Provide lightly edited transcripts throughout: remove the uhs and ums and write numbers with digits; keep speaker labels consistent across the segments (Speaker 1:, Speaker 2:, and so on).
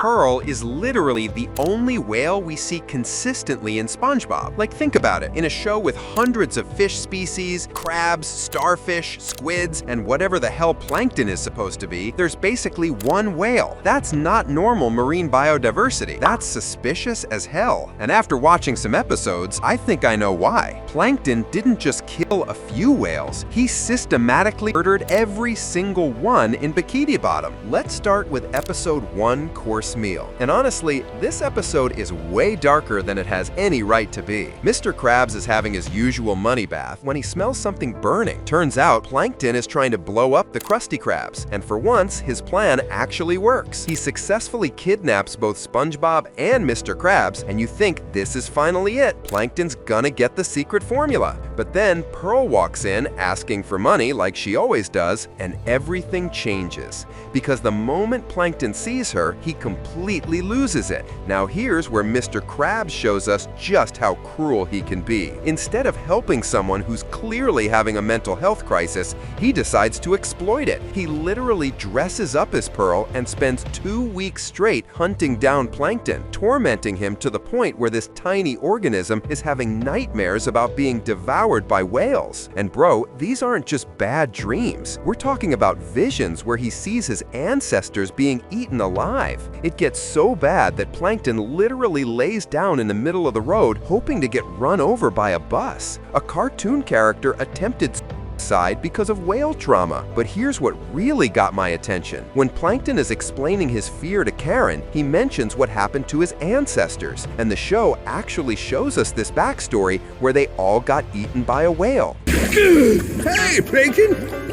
Speaker 1: Pearl is literally the only whale we see consistently in SpongeBob. Like, think about it. In a show with hundreds of fish species, crabs, starfish, squids, and whatever the hell plankton is supposed to be, there's basically one whale. That's not normal marine biodiversity. That's suspicious as hell. And after watching some episodes, I think I know why. Plankton didn't just kill a few whales, he systematically murdered every single one in Bikini Bottom. Let's start with episode 1, Course Meal. And honestly, this episode is way darker than it has any right to be. Mr. Krabs is having his usual money bath when he smells something burning. Turns out Plankton is trying to blow up the Krusty Krabs, and for once, his plan actually works. He successfully kidnaps both SpongeBob and Mr. Krabs, and you think this is finally it. Plankton's gonna get the secret formula. But then Pearl walks in asking for money like she always does, and everything changes. Because the moment Plankton sees her, he completely loses it. Now here's where Mr. Krabs shows us just how cruel he can be. Instead of helping someone who's clearly having a mental health crisis, he decides to exploit it. He literally dresses up as Pearl and spends 2 weeks straight hunting down Plankton, tormenting him to the point where this tiny organism is having nightmares about being devoured by whales. And bro, these aren't just bad dreams. We're talking about visions where he sees his ancestors being eaten alive. It gets so bad that Plankton literally lays down in the middle of the road hoping to get run over by a bus. A cartoon character attempted suicide because of whale trauma. But here's what really got my attention. When Plankton is explaining his fear to Karen, he mentions what happened to his ancestors, and the show actually shows us this backstory where they all got eaten by a whale.
Speaker 2: Hey, Plankton!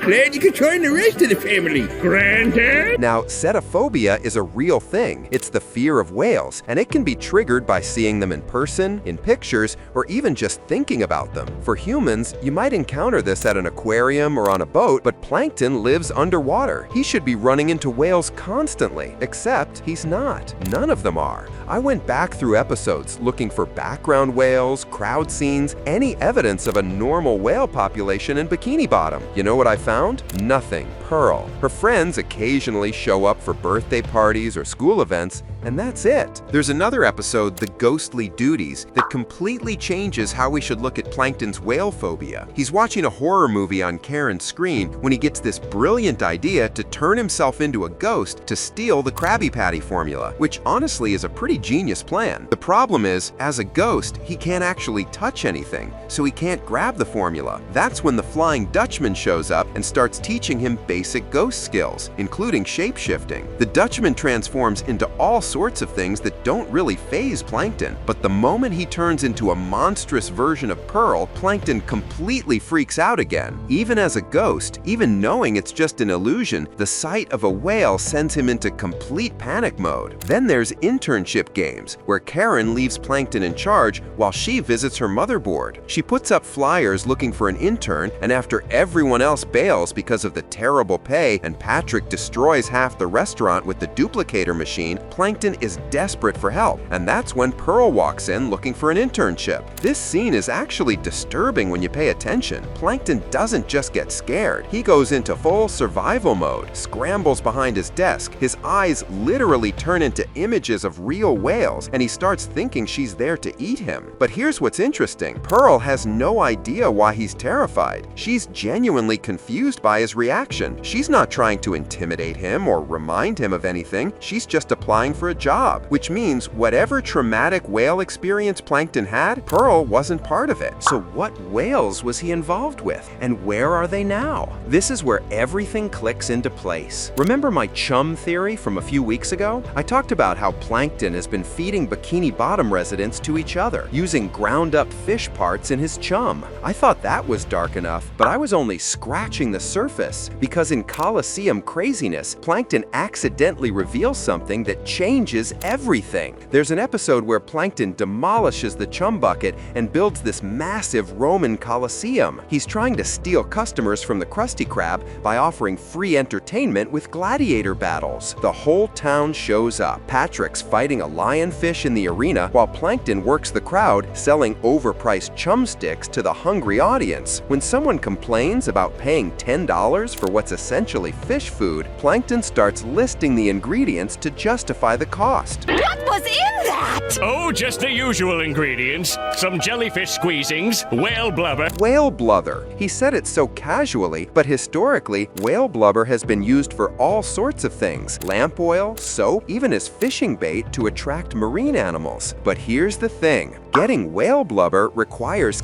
Speaker 2: Glad you could join the rest of the family, Granddad!
Speaker 1: Now, cetophobia is a real thing. It's the fear of whales, and it can be triggered by seeing them in person, in pictures, or even just thinking about them. For humans, you might encounter this at an aquarium or on a boat, but Plankton lives underwater. He should be running into whales constantly, except he's not. None of them are. I went back through episodes looking for background whales, crowd scenes, any evidence of a normal whale population in Bikini Bottom. You know what I found? Nothing. Pearl. Her friends occasionally show up for birthday parties or school events, and that's it. There's another episode, The Ghostly Duties, that completely changes how we should look at Plankton's whale phobia. He's watching a horror movie on Karen's screen when he gets this brilliant idea to turn himself into a ghost to steal the Krabby Patty formula, which honestly is a pretty genius plan. The problem is, as a ghost, he can't actually touch anything, so he can't grab the formula. That's when the Flying Dutchman shows up and starts teaching him basic ghost skills, including shape-shifting. The Dutchman transforms into all sorts of things that don't really faze Plankton, but the moment he turns into a monstrous version of Pearl, Plankton completely freaks out again. Even as a ghost, even knowing it's just an illusion, the sight of a whale sends him into complete panic mode. Then there's internship games, where Karen leaves Plankton in charge while she visits her motherboard. She puts up flyers looking for an intern, and after everyone else bails because of the terrible pay and Patrick destroys half the restaurant with the duplicator machine, Plankton is desperate for help, and that's when Pearl walks in looking for an internship. This scene is actually disturbing when you pay attention. Plankton doesn't just get scared, he goes into full survival mode, scrambles behind his desk, his eyes literally turn into images of real whales, and he starts thinking she's there to eat him. But here's what's interesting. Pearl has no idea why he's terrified. She's genuinely confused by his reaction. She's not trying to intimidate him or remind him of anything. She's just applying for a job, which means whatever traumatic whale experience Plankton had, Pearl wasn't part of it. So what whales was he involved with? And where are they now? This is where everything clicks into place. Remember my chum theory from a few weeks ago? I talked about how Plankton has been feeding Bikini Bottom residents to each other, using ground-up fish parts in his chum. I thought that was dark enough, but I was only scratching the surface, because in Coliseum craziness, Plankton accidentally reveals something that changes changes everything. There's an episode where Plankton demolishes the chum bucket and builds this massive Roman Colosseum. He's trying to steal customers from the Krusty Krab by offering free entertainment with gladiator battles. The whole town shows up. Patrick's fighting a lionfish in the arena while Plankton works the crowd, selling overpriced chum sticks to the hungry audience. When someone complains about paying $10 for what's essentially fish food, Plankton starts listing the ingredients to justify the cost.
Speaker 3: What was in that?
Speaker 4: Oh, just the usual ingredients. Some jellyfish squeezings, whale blubber.
Speaker 1: Whale blubber. He said it so casually, but historically, whale blubber has been used for all sorts of things. Lamp oil, soap, even as fishing bait to attract marine animals. But here's the thing. Getting whale blubber requires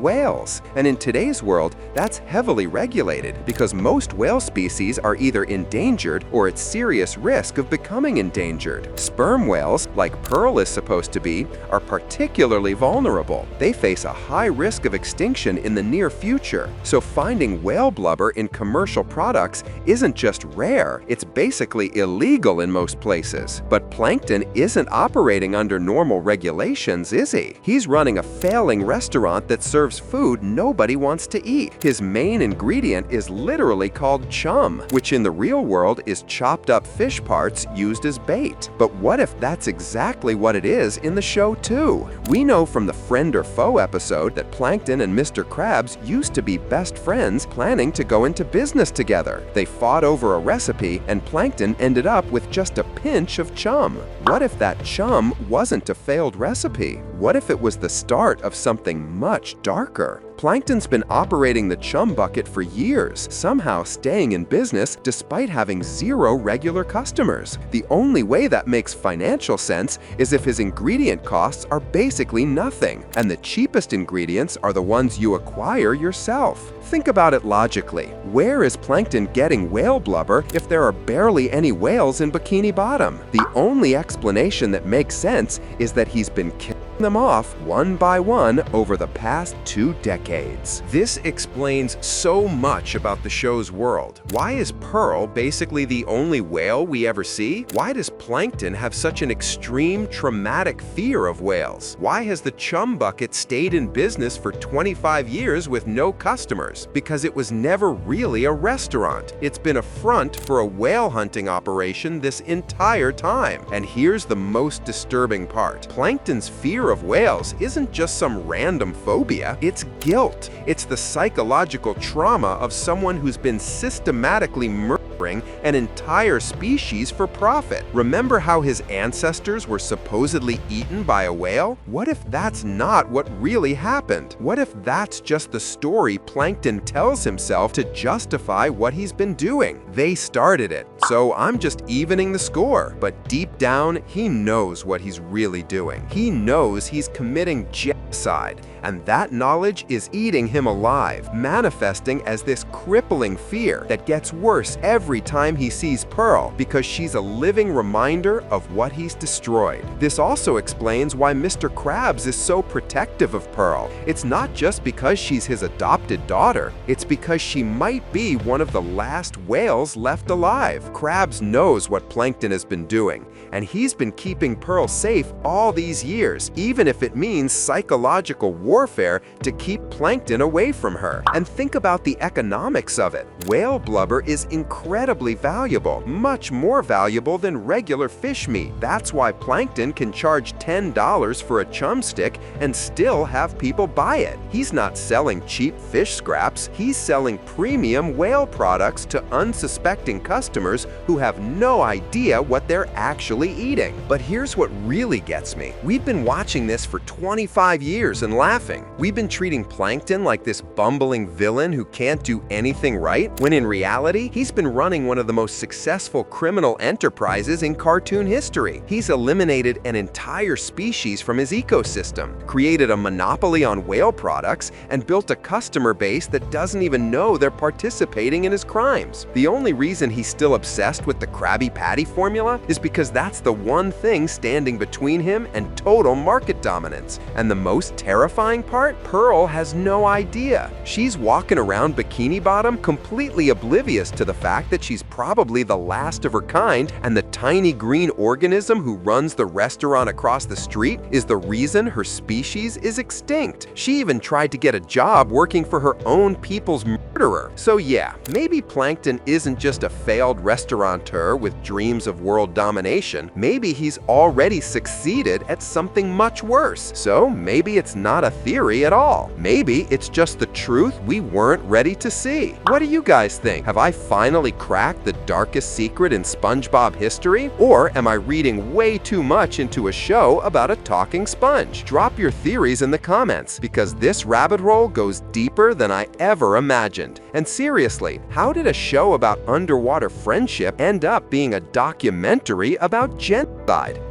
Speaker 1: whales. And in today's world, that's heavily regulated because most whale species are either endangered or at serious risk of becoming endangered. Sperm whales, like Pearl is supposed to be, are particularly vulnerable. They face a high risk of extinction in the near future. So finding whale blubber in commercial products isn't just rare, it's basically illegal in most places. But Plankton isn't operating under normal regulations, is he? He's running a failing restaurant that serves food nobody wants to eat. His main ingredient is literally called chum, which in the real world is chopped up fish parts used as bait. But what if that's exactly what it is in the show too? We know from the Friend or Foe episode that Plankton and Mr. Krabs used to be best friends planning to go into business together. They fought over a recipe and Plankton ended up with just a pinch of chum. What if that chum wasn't a failed recipe? What if it was the start of something much darker? Plankton's been operating the chum bucket for years, somehow staying in business despite having zero regular customers. The only way that makes financial sense is if his ingredient costs are basically nothing, and the cheapest ingredients are the ones you acquire yourself. Think about it logically. Where is Plankton getting whale blubber if there are barely any whales in Bikini Bottom? The only explanation that makes sense is that he's been killing them off one by one over the past 2 decades. This explains so much about the show's world. Why is Pearl basically the only whale we ever see? Why does Plankton have such an extreme, traumatic fear of whales? Why has the chum bucket stayed in business for 25 years with no customers? Because it was never really a restaurant. It's been a front for a whale hunting operation this entire time. And here's the most disturbing part. Plankton's fear of whales isn't just some random phobia, it's guilt. It's the psychological trauma of someone who's been systematically murdering an entire species for profit. Remember how his ancestors were supposedly eaten by a whale? What if that's not what really happened? What if that's just the story Plankton tells himself to justify what he's been doing? They started it, so I'm just evening the score. But deep down, he knows what he's really doing. He knows he's committing genocide, and that knowledge is eating him alive, manifesting as this crippling fear that gets worse every time he sees Pearl because she's a living reminder of what he's destroyed. This also explains why Mr. Krabs is so protective of Pearl. It's not just because she's his adopted daughter, it's because she might be one of the last whales left alive. Krabs knows what Plankton has been doing, and he's been keeping Pearl safe all these years, even if it means psychological warfare to keep Plankton away from her. And think about the economics of it. Whale blubber is incredibly valuable, much more valuable than regular fish meat. That's why Plankton can charge $10 for a chum stick and still have people buy it. He's not selling cheap fish scraps, he's selling premium whale products to unsuspecting customers who have no idea what they're actually eating. But here's what really gets me. We've been watching this for 25 years and laughing. We've been treating Plankton like this bumbling villain who can't do anything right, when in reality, he's been running one of the most successful criminal enterprises in cartoon history. He's eliminated an entire species from his ecosystem, created a monopoly on whale products, and built a customer base that doesn't even know they're participating in his crimes. The only reason he's still obsessed with the Krabby Patty formula is because that's the one thing standing between him and total market dominance. And the most terrifying terrifying part? Pearl has no idea. She's walking around Bikini Bottom completely oblivious to the fact that she's probably the last of her kind, and the tiny green organism who runs the restaurant across the street is the reason her species is extinct. She even tried to get a job working for her own people's murderer. So yeah, maybe Plankton isn't just a failed restaurateur with dreams of world domination. Maybe he's already succeeded at something much worse. So maybe it's not a theory at all. Maybe it's just the truth we weren't ready to see. What do you guys think? Have I finally cracked the darkest secret in SpongeBob history? Or am I reading way too much into a show about a talking sponge? Drop your theories in the comments, because this rabbit hole goes deeper than I ever imagined. And seriously, how did a show about underwater friendship end up being a documentary about genocide?